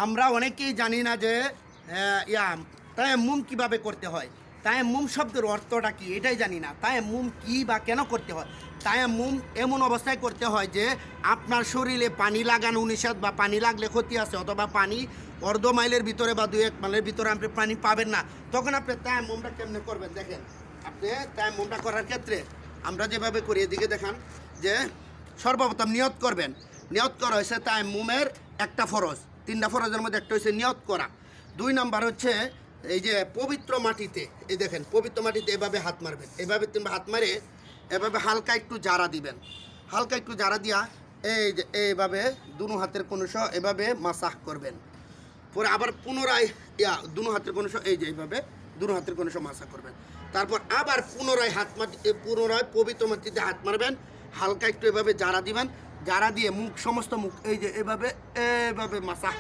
আমরা অনেকেই জানি না যে তায়াম্মুম কিভাবে করতে হয়। তায়াম্মুম শব্দের অর্থটা কি এটাই জানি না। তায়াম্মুম কি বা কেন করতে হয়। তায়াম্মুম এমন অবস্থায় করতে হয় যে আপনার শরীরে পানি লাগানো নিষেধ বা পানি লাগলে ক্ষতি আছে, অথবা পানি অর্ধ মাইলের ভিতরে বা 2-1 মাইলের ভিতরে আপনি পানি পাবেন না, তখন আপনি তায়াম্মুমটা কেমনে করবেন দেখেন। আপনি তায়াম্মুমটা করার ক্ষেত্রে আমরা যেভাবে করি এদিকে দেখান যে সর্বপ্রথম নিয়ত করবেন। নিয়ত করা হয়েছে তায়াম্মুমের একটা ফরজ, 3টা ফরজের মধ্যে একটা হচ্ছে নিয়ত করা। 2 নাম্বার হচ্ছে এই যে পবিত্র মাটিতে, এই দেখেন পবিত্র মাটিতে এভাবে হাত মারবেন, এভাবে 3বার হাত মারে এভাবে হালকা একটু জারা দিবেন। হালকা একটু জারা দিয়া এই যে এইভাবে দুনো হাতের কোণশ এভাবে মাসাহ করবেন। পরে আবার পুনরায় দুনো হাতের কোণশ এই যে এইভাবে দুনো হাতের কোণশ মাসাহ করবেন। তারপর আবার পুনরায় পবিত্র মাটিতে হাত মারবেন, হালকা একটু এভাবে জারা দিবেন, জারা দিয়ে মুখ সমস্ত মুখ এই যে এভাবে মাসাহ